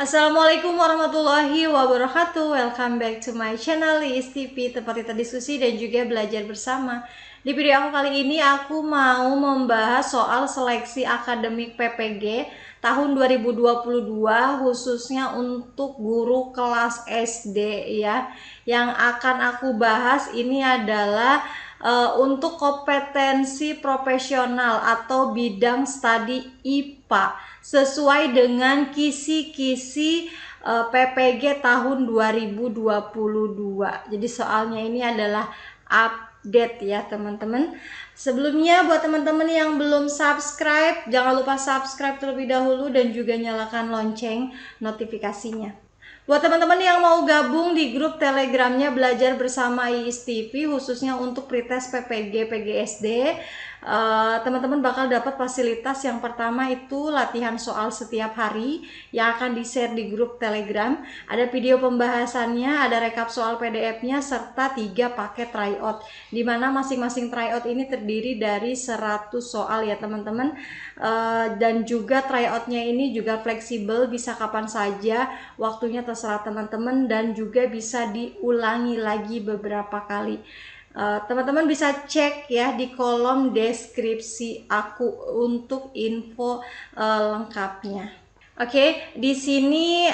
Assalamualaikum warahmatullahi wabarakatuh. Welcome back to my channel Liis TV, tempat kita diskusi dan juga belajar bersama. Di video aku kali ini aku mau membahas soal seleksi akademik PPG tahun 2022 khususnya untuk guru kelas SD ya. Yang akan aku bahas ini adalah untuk kompetensi profesional atau bidang studi IPA sesuai dengan kisi-kisi PPG tahun 2022. Jadi soalnya ini adalah update ya teman-teman. Sebelumnya buat teman-teman yang belum subscribe, jangan lupa subscribe terlebih dahulu dan juga nyalakan lonceng notifikasinya. Buat teman-teman yang mau gabung di grup telegramnya Belajar Bersama Liis TV khususnya untuk pretest PPG PGSD, teman-teman bakal dapat fasilitas. Yang pertama itu latihan soal setiap hari yang akan di-share di grup telegram, ada video pembahasannya, ada rekap soal PDF-nya, serta 3 paket tryout, dimana masing-masing tryout ini terdiri dari 100 soal ya teman-teman. Dan juga tryoutnya ini juga fleksibel, bisa kapan saja, waktunya terserah teman-teman dan juga bisa diulangi lagi beberapa kali. Teman-teman bisa cek ya di kolom deskripsi aku untuk info lengkapnya. Oke, di sini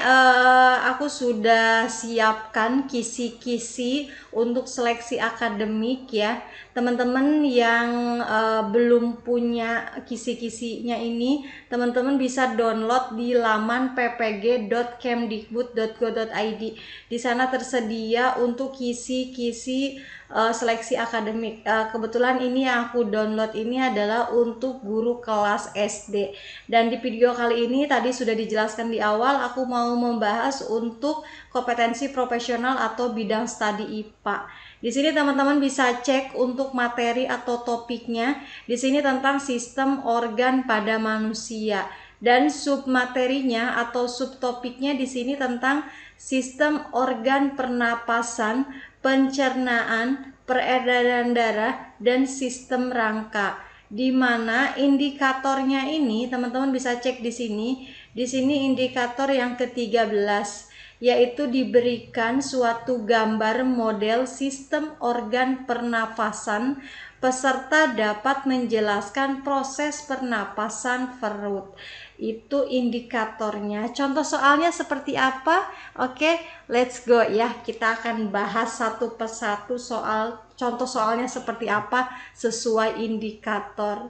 aku sudah siapkan kisi-kisi untuk seleksi akademik ya. Teman-teman yang belum punya kisi-kisinya ini, teman-teman bisa download di laman ppg.kemdikbud.go.id. Di sana tersedia untuk kisi-kisi seleksi akademik. Kebetulan ini yang aku download ini adalah untuk guru kelas SD. Dan di video kali ini tadi sudah dijelaskan di awal, aku mau membahas untuk kompetensi profesional atau bidang studi IPA. Di sini teman-teman bisa cek untuk materi atau topiknya. Di sini tentang sistem organ pada manusia, dan submaterinya atau subtopiknya di sini tentang sistem organ pernapasan, pencernaan, peredaran darah, dan sistem rangka. Di mana indikatornya ini teman-teman bisa cek di sini. Di sini indikator yang ke-13, yaitu diberikan suatu gambar model sistem organ pernafasan. Peserta dapat menjelaskan proses pernapasan perut. Itu indikatornya. Contoh soalnya seperti apa? Oke, let's go ya. Kita akan bahas satu persatu soal. Contoh soalnya seperti apa sesuai indikator.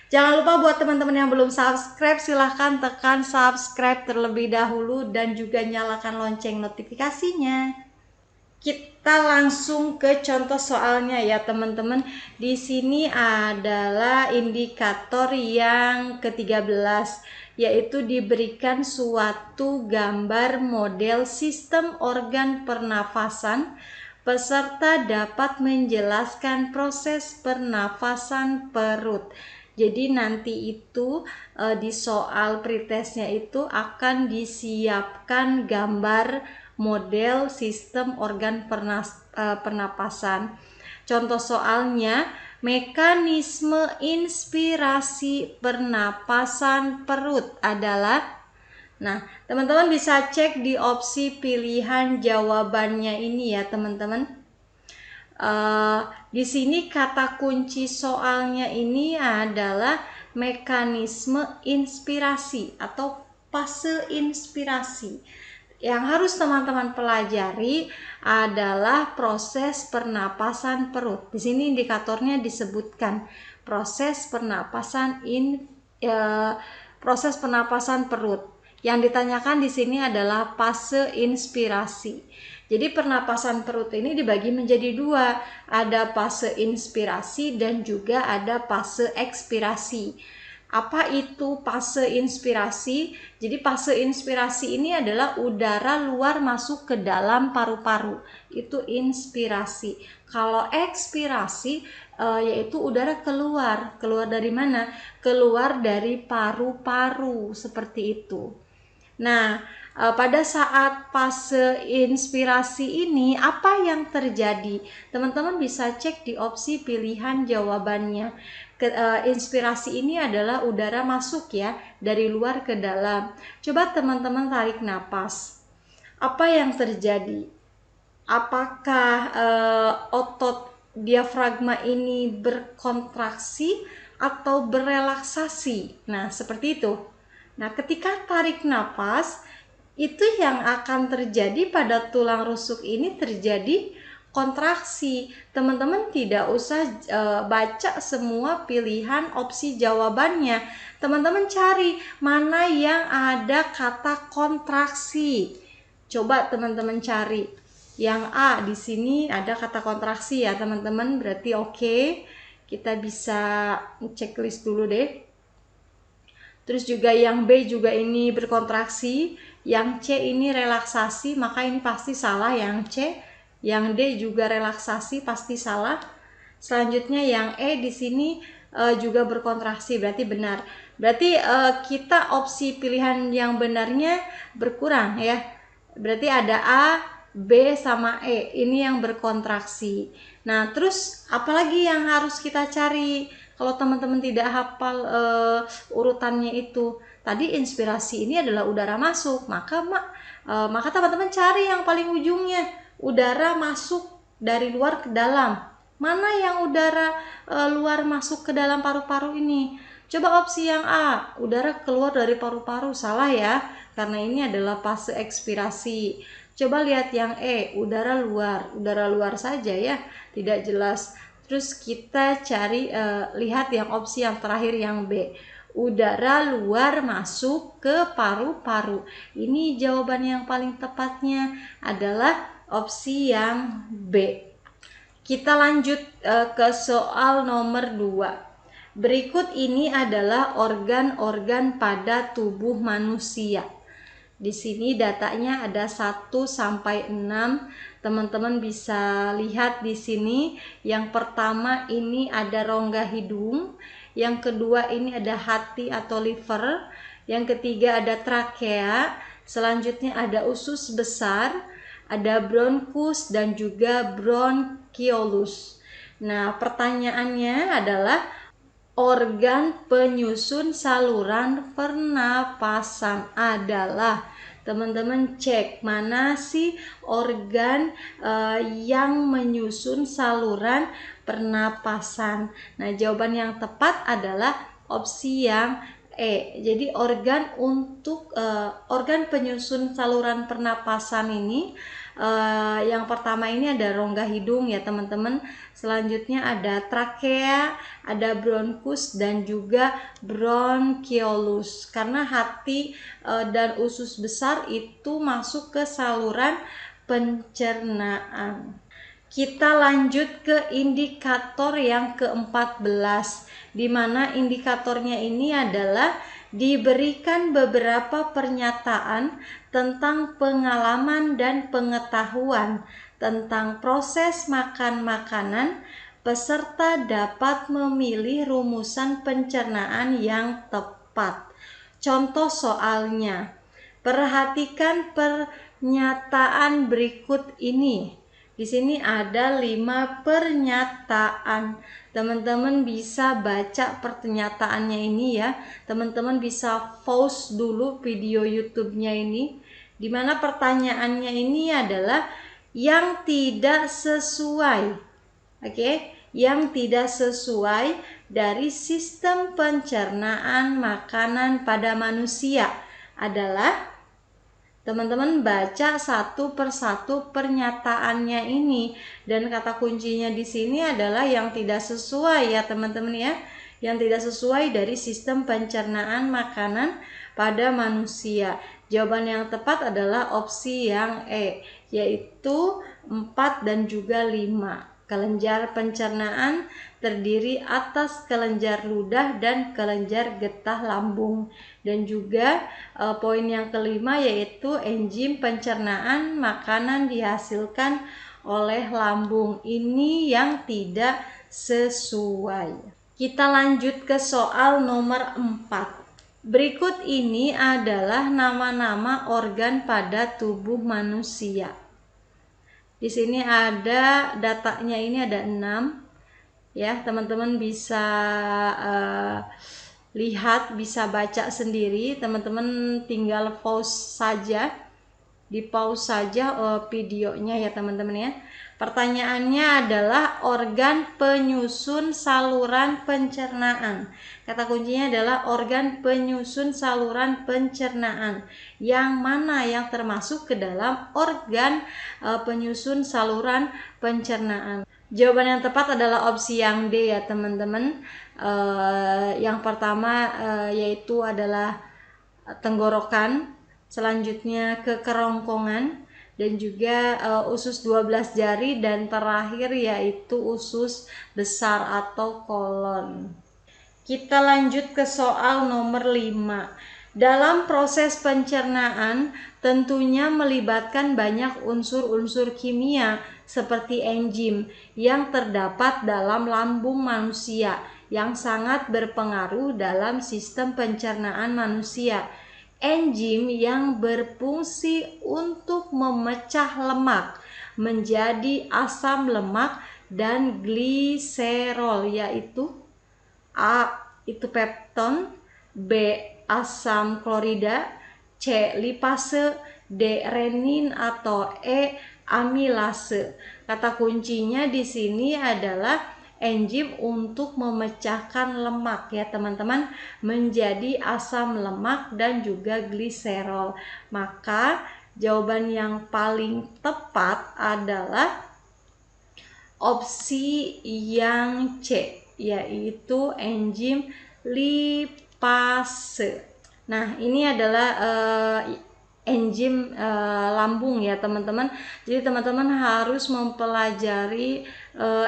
Jangan lupa buat teman-teman yang belum subscribe, silahkan tekan subscribe terlebih dahulu dan juga nyalakan lonceng notifikasinya. Kita langsung ke contoh soalnya ya teman-teman. Di sini adalah indikator yang ke-13, yaitu diberikan suatu gambar model sistem organ pernafasan. Peserta dapat menjelaskan proses pernafasan perut. Jadi nanti itu di soal pretestnya itu akan disiapkan gambar model sistem organ pernapasan. Contoh soalnya, mekanisme inspirasi pernapasan perut adalah. Nah, teman-teman bisa cek di opsi pilihan jawabannya ini ya teman-teman. Di sini kata kunci soalnya ini adalah mekanisme inspirasi atau fase inspirasi. Yang harus teman-teman pelajari adalah proses pernapasan perut. Di sini indikatornya disebutkan proses pernapasan perut. Yang ditanyakan di sini adalah fase inspirasi. Jadi pernapasan perut ini dibagi menjadi 2, ada fase inspirasi dan juga ada fase ekspirasi. Apa itu fase inspirasi? Jadi fase inspirasi ini adalah udara luar masuk ke dalam paru-paru, itu inspirasi. Kalau ekspirasi yaitu udara keluar dari mana? Keluar dari paru-paru, seperti itu. Nah, pada saat fase inspirasi ini apa yang terjadi? Teman-teman bisa cek di opsi pilihan jawabannya. Inspirasi ini adalah udara masuk ya, dari luar ke dalam. Coba teman-teman tarik napas. Apa yang terjadi? Apakah otot diafragma ini berkontraksi atau berelaksasi? Nah, seperti itu. Nah, ketika tarik napas, itu yang akan terjadi pada tulang rusuk ini terjadi kontraksi. Teman-teman tidak usah baca semua pilihan opsi jawabannya. Teman-teman cari mana yang ada kata kontraksi. Coba teman-teman cari. Yang A di sini ada kata kontraksi ya, teman-teman. Berarti oke. Kita bisa checklist dulu deh. Terus juga yang B juga ini berkontraksi, yang C ini relaksasi, maka ini pasti salah yang C. Yang D juga relaksasi, pasti salah. Selanjutnya yang E di sini juga berkontraksi, berarti benar. Berarti kita opsi pilihan yang benarnya berkurang ya. Berarti ada A, B sama E, ini yang berkontraksi. Nah, terus apalagi yang harus kita cari? Kalau teman-teman tidak hafal urutannya itu, tadi inspirasi ini adalah udara masuk, maka teman-teman cari yang paling ujungnya, udara masuk dari luar ke dalam. Mana yang udara luar masuk ke dalam paru-paru ini? Coba opsi yang A, udara keluar dari paru-paru, salah ya, karena ini adalah fase ekspirasi. Coba lihat yang E, udara luar saja ya, tidak jelas. Terus kita cari lihat yang opsi yang terakhir yang B, udara luar masuk ke paru-paru. Ini jawaban yang paling tepatnya adalah opsi yang B. Kita lanjut ke soal nomor 2. Berikut ini adalah organ-organ pada tubuh manusia. Di sini datanya ada 1 sampai 6. Teman-teman bisa lihat di sini. Yang pertama ini ada rongga hidung, yang kedua ini ada hati atau liver, yang ketiga ada trakea, selanjutnya ada usus besar, ada bronkus dan juga bronkiolus. Nah, pertanyaannya adalah organ penyusun saluran pernapasan adalah, teman-teman cek mana sih organ yang menyusun saluran pernapasan. Nah, jawaban yang tepat adalah opsi yang E. Jadi organ penyusun saluran pernapasan ini yang pertama ini ada rongga hidung ya teman-teman. Selanjutnya ada trakea, ada bronkus dan juga bronkiolus. Karena hati dan usus besar itu masuk ke saluran pencernaan. Kita lanjut ke indikator yang ke-14, di mana indikatornya ini adalah diberikan beberapa pernyataan tentang pengalaman dan pengetahuan tentang proses makan makanan. Peserta dapat memilih rumusan pencernaan yang tepat. Contoh soalnya, perhatikan pernyataan berikut ini. Di sini ada 5 pernyataan. Teman-teman bisa baca pernyataannya ini ya. Teman-teman bisa pause dulu video YouTube-nya ini. Dimana pertanyaannya ini adalah yang tidak sesuai. Oke, yang tidak sesuai dari sistem pencernaan makanan pada manusia adalah, teman-teman baca satu persatu pernyataannya ini, dan kata kuncinya di sini adalah yang tidak sesuai ya teman-teman ya, yang tidak sesuai dari sistem pencernaan makanan pada manusia. Jawaban yang tepat adalah opsi yang E, yaitu 4 dan juga 5. Kelenjar pencernaan terdiri atas kelenjar ludah dan kelenjar getah lambung. Dan juga poin yang kelima yaitu enzim pencernaan makanan dihasilkan oleh lambung. Ini yang tidak sesuai. Kita lanjut ke soal nomor 4. Berikut ini adalah nama-nama organ pada tubuh manusia. Di sini ada datanya, ini ada 6. ya. Teman-teman bisa lihat, bisa baca sendiri. Teman-teman tinggal pause saja, di pause saja videonya ya teman-teman ya. Pertanyaannya adalah organ penyusun saluran pencernaan. Kata kuncinya adalah organ penyusun saluran pencernaan. Yang mana yang termasuk ke dalam organ penyusun saluran pencernaan? Jawaban yang tepat adalah opsi yang D ya teman-teman. Yang pertama yaitu adalah tenggorokan, selanjutnya ke kerongkongan, dan juga usus 12 jari, dan terakhir yaitu usus besar atau kolon. Kita lanjut ke soal nomor 5. Dalam proses pencernaan tentunya melibatkan banyak unsur-unsur kimia seperti enzim yang terdapat dalam lambung manusia yang sangat berpengaruh dalam sistem pencernaan manusia. Enzim yang berfungsi untuk memecah lemak menjadi asam lemak dan gliserol, yaitu A itu pepton, B asam klorida, C lipase, D renin, atau E amilase. Kata kuncinya di sini adalah enzim untuk memecahkan lemak ya teman-teman menjadi asam lemak dan juga gliserol. Maka jawaban yang paling tepat adalah opsi yang C, yaitu enzim lipase. Nah, ini adalah enzim lambung ya teman-teman. Jadi teman-teman harus mempelajari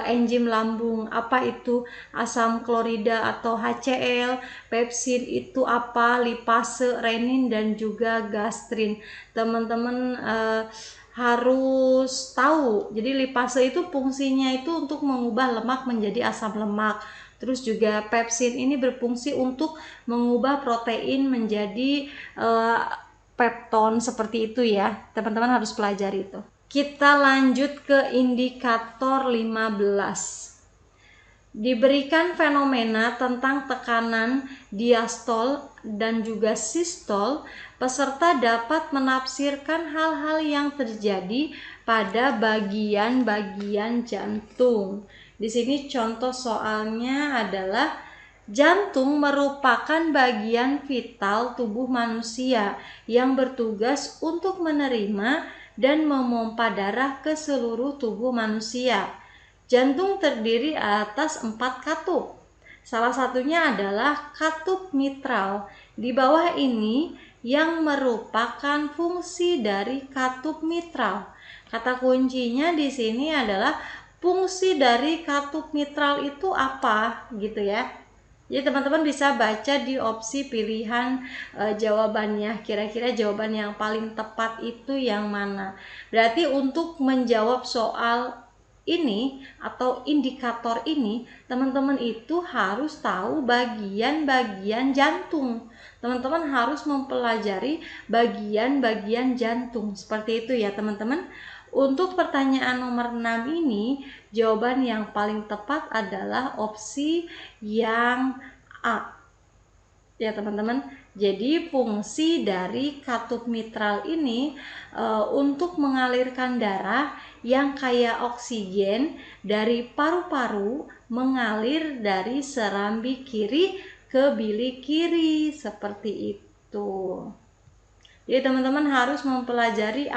enzim lambung. Apa itu asam klorida atau HCl, pepsin itu apa, lipase, renin, dan juga gastrin. Teman-teman harus tahu. Jadi lipase itu fungsinya itu untuk mengubah lemak menjadi asam lemak. Terus juga pepsin ini berfungsi untuk mengubah protein menjadi pepton, seperti itu ya. Teman-teman harus pelajari itu. Kita lanjut ke indikator 15. Diberikan fenomena tentang tekanan diastol dan juga sistol, peserta dapat menafsirkan hal-hal yang terjadi pada bagian-bagian jantung. Di sini contoh soalnya adalah jantung merupakan bagian vital tubuh manusia yang bertugas untuk menerima dan memompa darah ke seluruh tubuh manusia. Jantung terdiri atas 4 katup. Salah satunya adalah katup mitral. Di bawah ini yang merupakan fungsi dari katup mitral. Kata kuncinya di sini adalah fungsi dari katup mitral itu apa gitu ya. Jadi teman-teman bisa baca di opsi pilihan jawabannya. Kira-kira jawaban yang paling tepat itu yang mana? Berarti untuk menjawab soal ini atau indikator ini, teman-teman itu harus tahu bagian-bagian jantung. Teman-teman harus mempelajari bagian-bagian jantung. Seperti itu ya teman-teman. Untuk pertanyaan nomor 6 ini, jawaban yang paling tepat adalah opsi yang A. Ya teman-teman, jadi fungsi dari katup mitral ini untuk mengalirkan darah yang kaya oksigen dari paru-paru mengalir dari serambi kiri ke bilik kiri, seperti itu. Jadi teman-teman harus mempelajari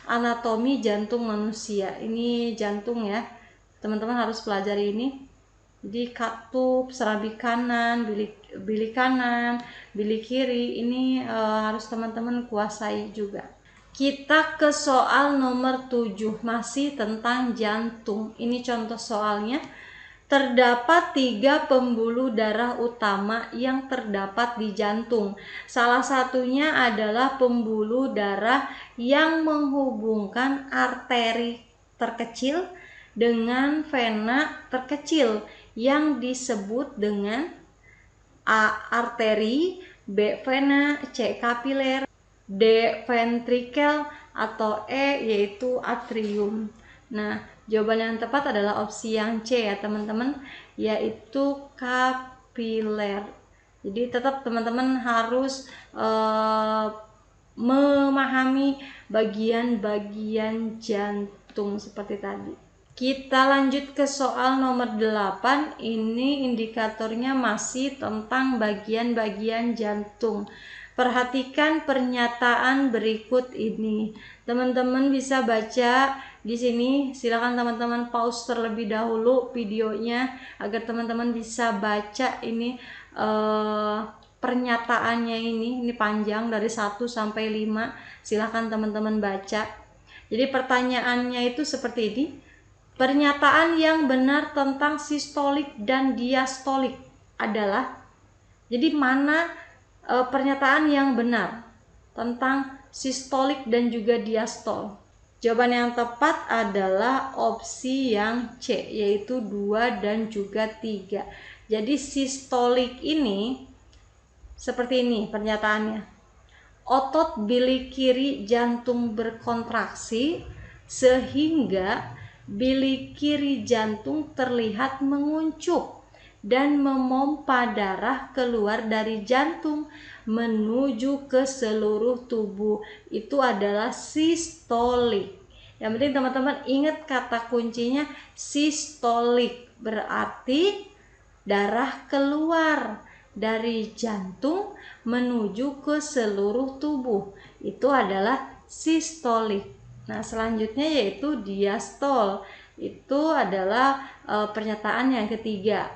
anatomi jantung manusia. Ini jantung ya, teman-teman harus pelajari ini. Jadi katup, serambi kanan, bilik kanan, bilik kiri, ini harus teman-teman kuasai juga. Kita ke soal nomor 7, masih tentang jantung. Ini contoh soalnya. Terdapat 3 pembuluh darah utama yang terdapat di jantung. Salah satunya adalah pembuluh darah yang menghubungkan arteri terkecil dengan vena terkecil yang disebut dengan A. arteri, B. vena, C. kapiler, D. ventrikel, atau E yaitu atrium. Nah, jawaban yang tepat adalah opsi yang C ya teman-teman, yaitu kapiler. Jadi tetap teman-teman harus memahami bagian-bagian jantung seperti tadi. Kita lanjut ke soal nomor 8. Ini indikatornya masih tentang bagian-bagian jantung. Perhatikan pernyataan berikut ini. Teman-teman bisa baca di sini. Silakan teman-teman pause terlebih dahulu videonya agar teman-teman bisa baca ini pernyataannya ini panjang dari 1 sampai 5. Silakan teman-teman baca. Jadi pertanyaannya itu seperti ini. Pernyataan yang benar tentang sistolik dan diastolik adalah, jadi mana pernyataan yang benar tentang sistolik dan juga diastol? Jawaban yang tepat adalah opsi yang C, yaitu 2 dan juga 3. Jadi sistolik ini seperti ini pernyataannya. Otot bilik kiri jantung berkontraksi sehingga bilik kiri jantung terlihat menguncup dan memompa darah keluar dari jantung menuju ke seluruh tubuh. Itu adalah sistolik. Yang penting teman-teman ingat kata kuncinya sistolik, berarti darah keluar dari jantung menuju ke seluruh tubuh. Itu adalah sistolik. Nah, selanjutnya yaitu diastol. Itu adalah pernyataan yang ketiga.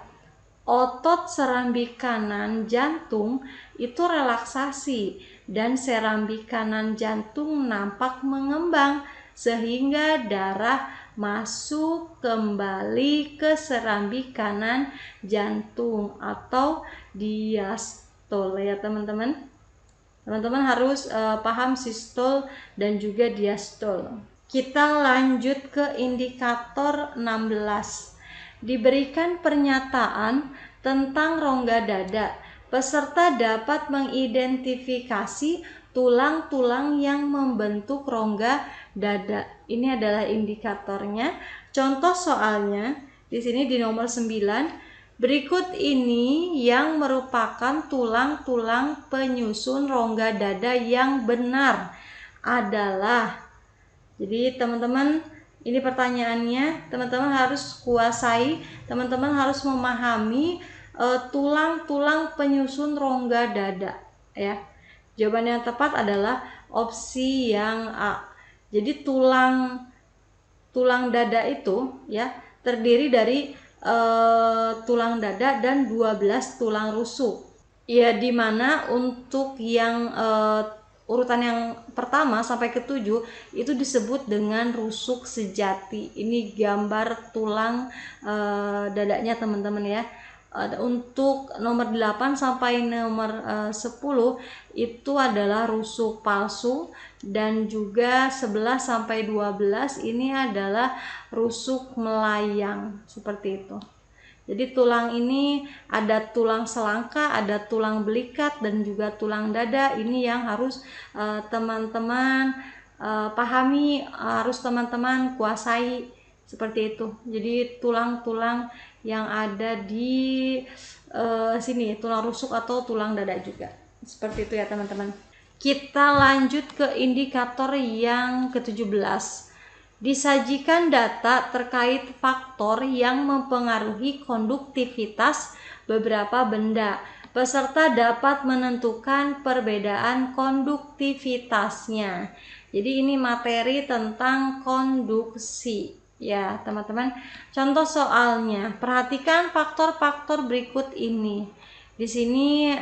Otot serambi kanan jantung itu relaksasi dan serambi kanan jantung nampak mengembang sehingga darah masuk kembali ke serambi kanan jantung atau diastol ya teman-teman. Teman-teman harus paham sistol dan juga diastol. Kita lanjut ke indikator 16. Diberikan pernyataan tentang rongga dada. Peserta dapat mengidentifikasi tulang-tulang yang membentuk rongga dada. Ini adalah indikatornya. Contoh soalnya di sini di nomor 9. Berikut ini yang merupakan tulang-tulang penyusun rongga dada yang benar adalah. Jadi teman-teman, ini pertanyaannya, teman-teman harus kuasai, teman-teman harus memahami tulang-tulang penyusun rongga dada ya. Jawaban yang tepat adalah opsi yang A. Jadi tulang dada itu ya terdiri dari tulang dada dan 12 tulang rusuk. Ya, dimana untuk yang urutan yang pertama sampai ke-7 itu disebut dengan rusuk sejati. Ini gambar tulang dadanya teman-teman ya. Untuk nomor 8 sampai nomor 10 itu adalah rusuk palsu, dan juga 11 sampai 12 ini adalah rusuk melayang seperti itu. Jadi tulang ini ada tulang selangka, ada tulang belikat, dan juga tulang dada. Ini yang harus teman-teman pahami, harus teman-teman kuasai seperti itu. Jadi tulang-tulang yang ada di sini, tulang rusuk atau tulang dada juga. Seperti itu ya teman-teman. Kita lanjut ke indikator yang ke-17. Disajikan data terkait faktor yang mempengaruhi konduktivitas beberapa benda. Peserta dapat menentukan perbedaan konduktivitasnya. Jadi ini materi tentang konduksi ya teman-teman. Contoh soalnya, perhatikan faktor-faktor berikut ini. Di sini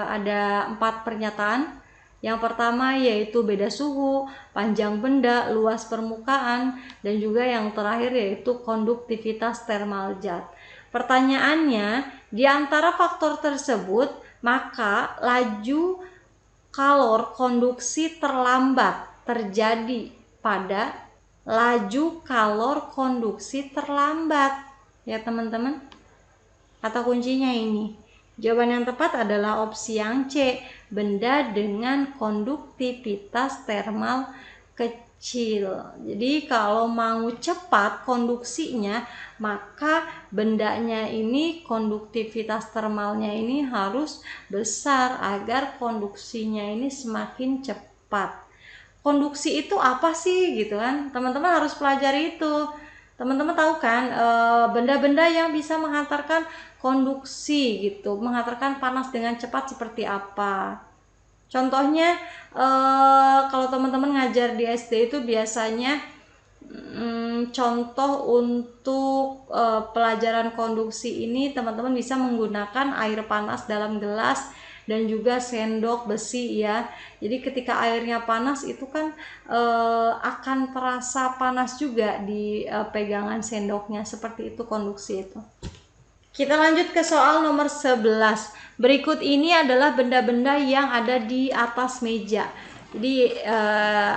ada 4 pernyataan. Yang pertama yaitu beda suhu, panjang benda, luas permukaan, dan juga yang terakhir yaitu konduktivitas thermal zat. Pertanyaannya, di antara faktor tersebut, maka laju kalor konduksi terlambat terjadi pada laju kalor konduksi terlambat. Ya teman-teman, kata kuncinya ini. Jawaban yang tepat adalah opsi yang C, benda dengan konduktivitas thermal kecil. Jadi kalau mau cepat konduksinya, maka bendanya ini konduktivitas termalnya ini harus besar agar konduksinya ini semakin cepat. Konduksi itu apa sih gitu kan? Teman-teman harus pelajari itu. Teman-teman tahu kan benda-benda yang bisa menghantarkan konduksi gitu, menghantarkan panas dengan cepat seperti apa? Contohnya kalau teman-teman ngajar di SD itu biasanya contoh untuk pelajaran konduksi ini teman-teman bisa menggunakan air panas dalam gelas dan juga sendok besi ya. Jadi ketika airnya panas itu kan akan terasa panas juga di pegangan sendoknya, seperti itu konduksi itu. Kita lanjut ke soal nomor 11. Berikut ini adalah benda-benda yang ada di atas meja. Jadi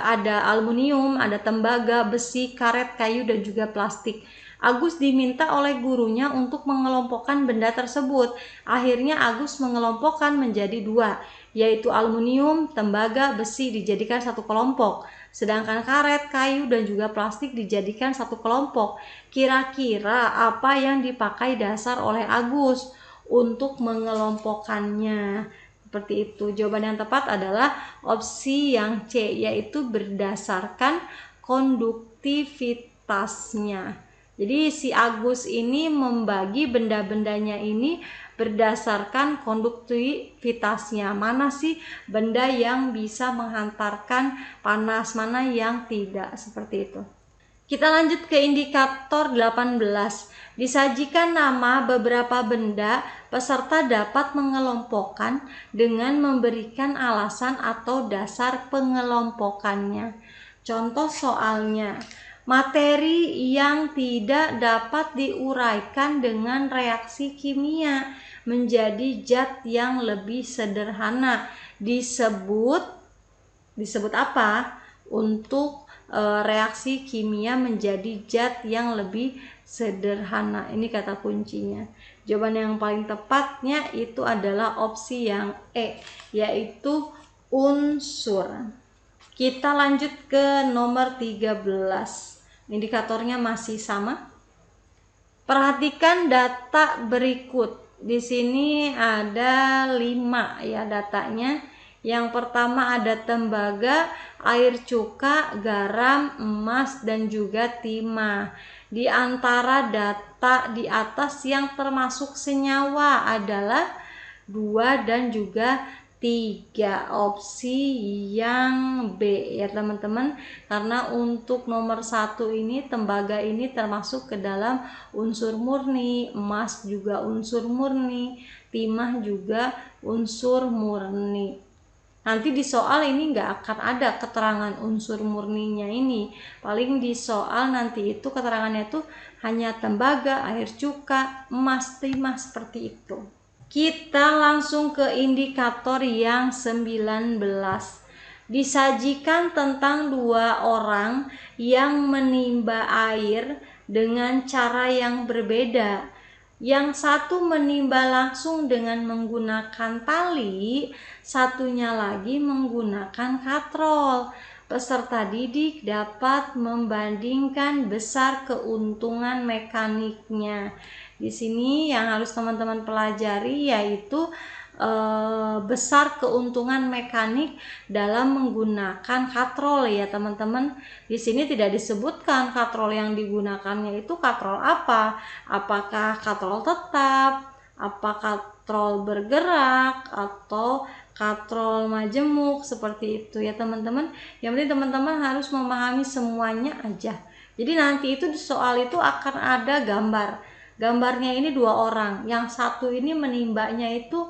ada aluminium, ada tembaga, besi, karet, kayu, dan juga plastik. Agus diminta oleh gurunya untuk mengelompokkan benda tersebut. Akhirnya Agus mengelompokkan menjadi 2, yaitu aluminium, tembaga, besi dijadikan satu kelompok. Sedangkan karet, kayu, dan juga plastik dijadikan satu kelompok. Kira-kira apa yang dipakai dasar oleh Agus untuk mengelompokkannya? Seperti itu. Jawaban yang tepat adalah opsi yang C, yaitu berdasarkan konduktivitasnya. Jadi si Agus ini membagi benda-bendanya ini berdasarkan konduktivitasnya. Mana sih benda yang bisa menghantarkan panas, mana yang tidak, seperti itu. Kita lanjut ke indikator 18. Disajikan nama beberapa benda, peserta dapat mengelompokkan dengan memberikan alasan atau dasar pengelompokannya. Contoh soalnya, materi yang tidak dapat diuraikan dengan reaksi kimia menjadi zat yang lebih sederhana. Disebut apa? Untuk reaksi kimia menjadi zat yang lebih sederhana. Ini kata kuncinya. Jawaban yang paling tepatnya itu adalah opsi yang E, yaitu unsur. Kita lanjut ke nomor 13. Indikatornya masih sama. Perhatikan data berikut. Di sini ada 5 ya datanya. Yang pertama ada tembaga, air cuka, garam, emas, dan juga timah. Di antara data di atas yang termasuk senyawa adalah 2 dan juga 3, opsi yang B ya teman-teman, karena untuk nomor 1 ini tembaga ini termasuk ke dalam unsur murni, emas juga unsur murni, timah juga unsur murni. Nanti di soal ini nggak akan ada keterangan unsur murninya ini, paling di soal nanti itu keterangannya itu hanya tembaga, air cuka, emas, timah, seperti itu. Kita langsung ke indikator yang 19. Disajikan tentang 2 orang yang menimba air dengan cara yang berbeda. Yang satu menimba langsung dengan menggunakan tali, satunya lagi menggunakan katrol. Peserta didik dapat membandingkan besar keuntungan mekaniknya. Di sini yang harus teman-teman pelajari yaitu besar keuntungan mekanik dalam menggunakan katrol ya teman-teman. Di sini tidak disebutkan katrol yang digunakannya itu katrol apa? Apakah katrol tetap, apa katrol bergerak, atau katrol majemuk, seperti itu ya teman-teman. Yang penting teman-teman harus memahami semuanya aja. Jadi nanti itu di soal itu akan ada gambar. Gambarnya ini 2 orang. Yang satu ini menimbanya itu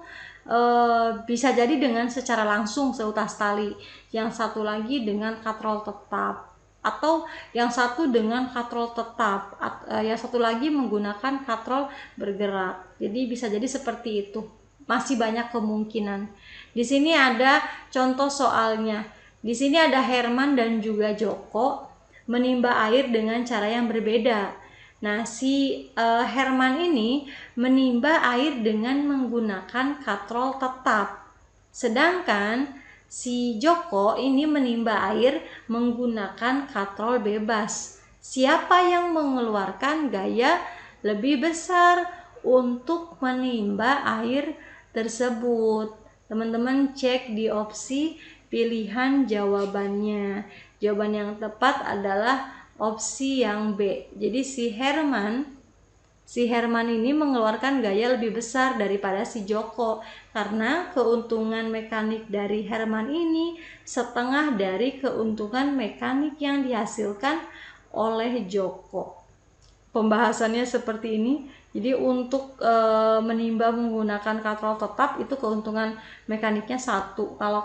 bisa jadi dengan secara langsung seutas tali, yang satu lagi dengan katrol tetap, atau yang satu dengan katrol tetap, yang satu lagi menggunakan katrol bergerak. Jadi bisa jadi seperti itu. Masih banyak kemungkinan. Di sini ada contoh soalnya. Di sini ada Herman dan juga Joko menimba air dengan cara yang berbeda. Nah, si Herman ini menimba air dengan menggunakan katrol tetap. Sedangkan si Joko ini menimba air menggunakan katrol bebas. Siapa yang mengeluarkan gaya lebih besar untuk menimba air tersebut? Teman-teman cek di opsi pilihan jawabannya. Jawaban yang tepat adalah opsi yang B. Jadi si Herman ini mengeluarkan gaya lebih besar daripada si Joko karena keuntungan mekanik dari Herman ini setengah dari keuntungan mekanik yang dihasilkan oleh Joko. Pembahasannya seperti ini. Jadi untuk menimba menggunakan katrol tetap itu keuntungan mekaniknya 1. Kalau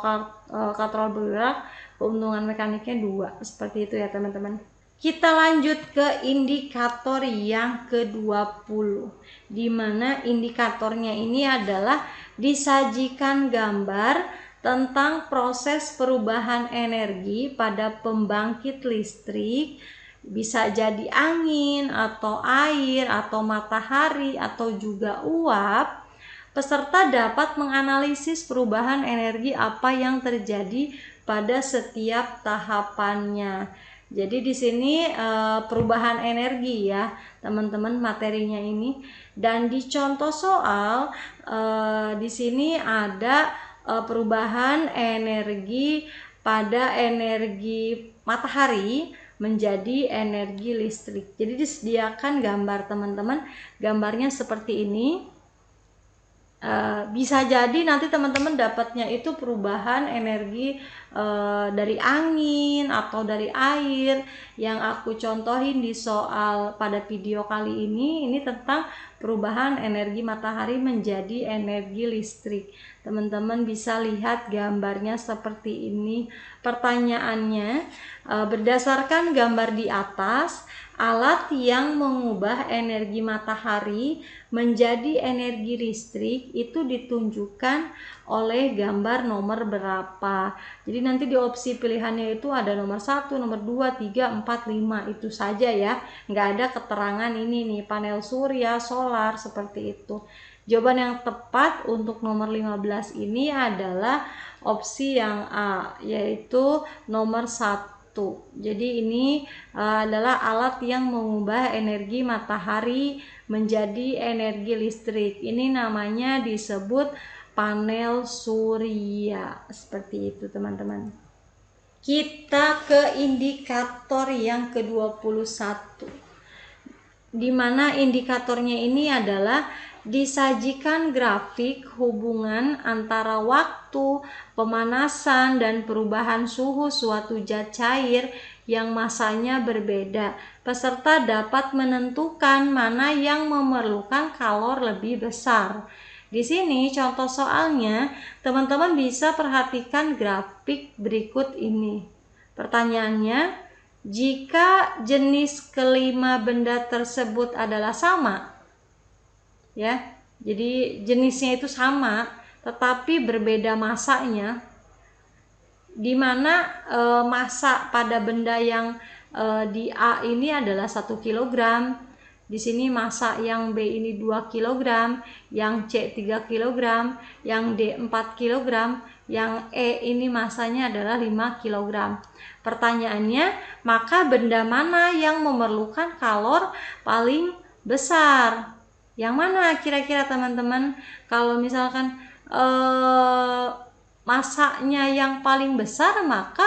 katrol bergerak keuntungan mekaniknya 2. Seperti itu ya teman-teman. Kita lanjut ke indikator yang ke-20, di mana indikatornya ini adalah disajikan gambar tentang proses perubahan energi pada pembangkit listrik, bisa jadi angin atau air atau matahari atau juga uap. Peserta dapat menganalisis perubahan energi apa yang terjadi pada setiap tahapannya. Jadi di sini perubahan energi ya teman-teman materinya ini, dan di contoh soal di sini ada perubahan energi pada energi matahari menjadi energi listrik. Jadi disediakan gambar teman-teman, gambarnya seperti ini. Bisa jadi nanti teman-teman dapatnya itu perubahan energi dari angin atau dari air. Yang aku contohin di soal pada video kali ini tentang perubahan energi matahari menjadi energi listrik. Teman-teman bisa lihat gambarnya seperti ini. Pertanyaannya, berdasarkan gambar di atas, alat yang mengubah energi matahari menjadi energi listrik itu ditunjukkan oleh gambar nomor berapa. Jadi nanti di opsi pilihannya itu ada nomor 1, nomor 2, 3, 4, 5 itu saja ya. Nggak ada keterangan ini nih panel surya, solar seperti itu. Jawaban yang tepat untuk nomor 15 ini adalah opsi yang A, yaitu nomor 1. Jadi ini adalah alat yang mengubah energi matahari menjadi energi listrik. Ini namanya disebut panel surya. Seperti itu teman-teman. Kita ke indikator yang ke-21, di mana indikatornya ini adalah disajikan grafik hubungan antara waktu, pemanasan, dan perubahan suhu suatu zat cair yang masanya berbeda. Peserta dapat menentukan mana yang memerlukan kalor lebih besar. Di sini contoh soalnya, teman-teman bisa perhatikan grafik berikut ini. Pertanyaannya, jika jenis kelima benda tersebut adalah sama, ya, jadi jenisnya itu sama tetapi berbeda masanya, di mana massa pada benda yang di A ini adalah 1 kg, di sini massa yang B ini 2 kg, yang C 3 kg, yang D 4 kg, yang E ini massanya adalah 5 kg. Pertanyaannya, maka benda mana yang memerlukan kalor paling besar? Yang mana kira-kira teman-teman? Kalau misalkan massanya yang paling besar, maka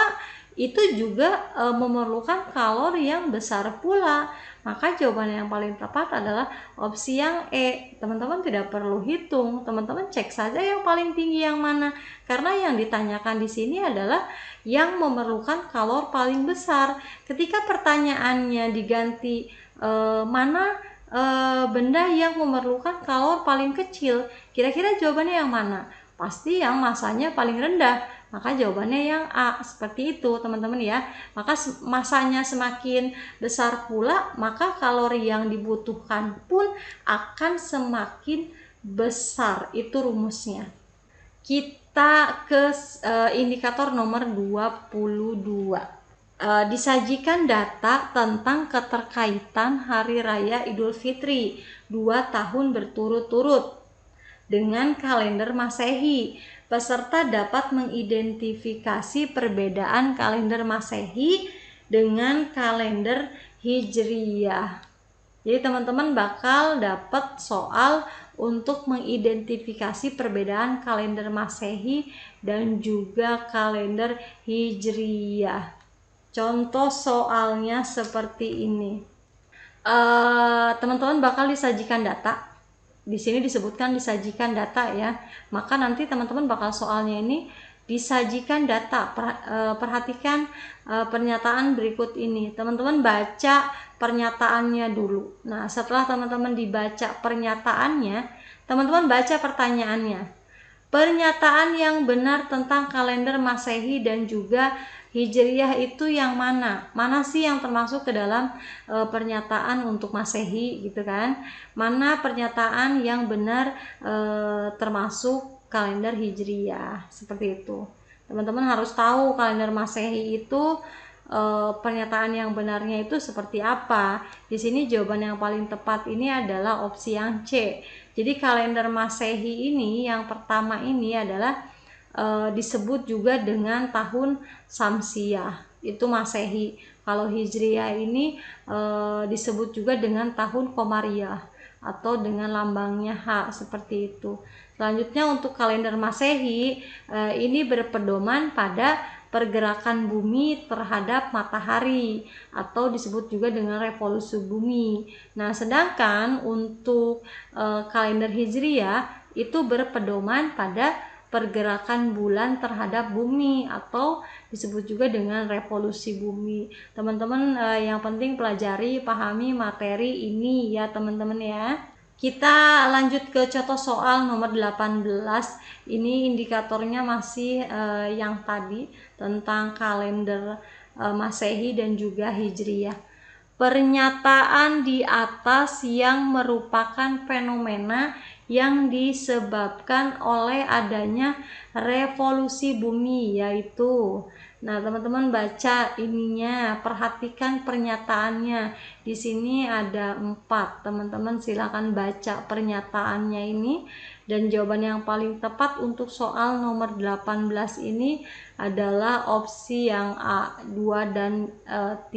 itu juga memerlukan kalor yang besar pula. Maka jawaban yang paling tepat adalah opsi yang E. Teman-teman tidak perlu hitung, teman-teman cek saja yang paling tinggi yang mana. Karena yang ditanyakan di sini adalah yang memerlukan kalor paling besar. Ketika pertanyaannya diganti mana benda yang memerlukan kalor paling kecil, kira-kira jawabannya yang mana? Pasti yang massanya paling rendah, maka jawabannya yang A. Seperti itu teman-teman ya. Maka massanya semakin besar pula, maka kalori yang dibutuhkan pun akan semakin besar. Itu rumusnya. Kita ke indikator nomor 22. Disajikan data tentang keterkaitan Hari Raya Idul Fitri 2 tahun berturut-turut dengan kalender Masehi. peserta dapat mengidentifikasi perbedaan kalender Masehi dengan kalender Hijriyah. Jadi teman-teman bakal dapat soal untuk mengidentifikasi perbedaan kalender Masehi dan juga kalender Hijriyah. Contoh soalnya seperti ini. Teman-teman bakal disajikan data. Di sini disebutkan disajikan data ya. Maka nanti teman-teman bakal soalnya ini disajikan data. Perhatikan pernyataan berikut ini. Teman-teman baca pernyataannya dulu. Nah, setelah teman-teman dibaca pernyataannya, teman-teman baca pertanyaannya. Pernyataan yang benar tentang kalender Masehi dan juga Hijriyah itu yang mana? Mana sih yang termasuk ke dalam pernyataan untuk Masehi gitu kan? Mana pernyataan yang benar termasuk kalender Hijriyah? Seperti itu. Teman-teman harus tahu kalender Masehi itu pernyataan yang benarnya itu seperti apa. Di sini jawaban yang paling tepat ini adalah opsi yang C. Jadi kalender Masehi ini yang pertama ini adalah disebut juga dengan tahun Samsiah, itu Masehi. Kalau Hijriyah ini disebut juga dengan tahun Komariah atau dengan lambangnya H, seperti itu. Selanjutnya untuk kalender Masehi ini berpedoman pada pergerakan bumi terhadap matahari atau disebut juga dengan revolusi bumi. Nah, sedangkan untuk kalender Hijriyah itu berpedoman pada pergerakan bulan terhadap bumi atau disebut juga dengan revolusi bumi. Teman-teman yang penting pelajari, pahami materi ini ya teman-teman ya. Kita lanjut ke contoh soal nomor 18. Ini indikatornya masih yang tadi tentang kalender Masehi dan juga Hijriyah. Pernyataan di atas yang merupakan fenomena yang disebabkan oleh adanya revolusi bumi, yaitu, nah teman-teman baca ininya, perhatikan pernyataannya. Di sini ada 4, teman-teman silakan baca pernyataannya ini, dan jawaban yang paling tepat untuk soal nomor 18 ini adalah opsi yang A, 2 dan 3.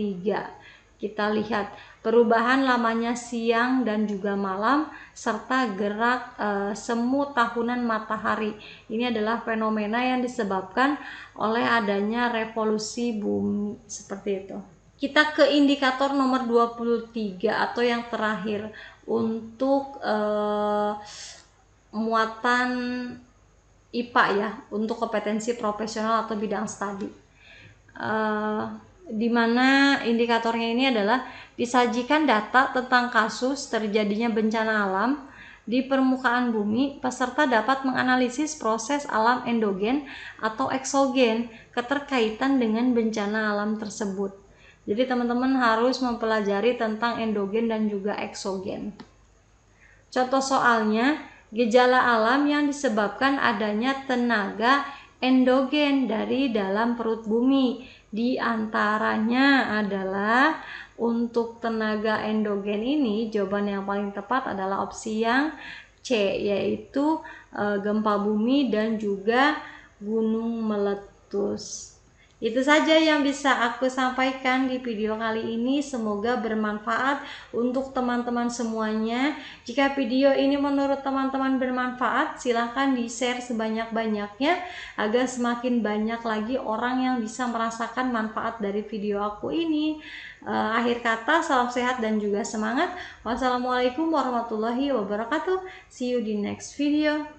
Kita lihat perubahan lamanya siang dan juga malam serta gerak semu tahunan matahari. Ini adalah fenomena yang disebabkan oleh adanya revolusi bumi, seperti itu. Kita ke indikator nomor 23 atau yang terakhir untuk muatan IPA ya, untuk kompetensi profesional atau bidang studi. Di mana indikatornya ini adalah disajikan data tentang kasus terjadinya bencana alam di permukaan bumi. Peserta dapat menganalisis proses alam endogen atau eksogen keterkaitan dengan bencana alam tersebut. Jadi teman-teman harus mempelajari tentang endogen dan juga eksogen. Contoh soalnya, gejala alam yang disebabkan adanya tenaga endogen dari dalam perut bumi. Di antaranya adalah untuk tenaga endogen ini, jawaban yang paling tepat adalah opsi yang C, yaitu gempa bumi dan juga gunung meletus. Itu saja yang bisa aku sampaikan di video kali ini. Semoga bermanfaat untuk teman-teman semuanya. Jika video ini menurut teman-teman bermanfaat, silahkan di-share sebanyak-banyaknya agar semakin banyak lagi orang yang bisa merasakan manfaat dari video aku ini. Akhir kata, salam sehat dan juga semangat. Wassalamualaikum warahmatullahi wabarakatuh. See you di next video.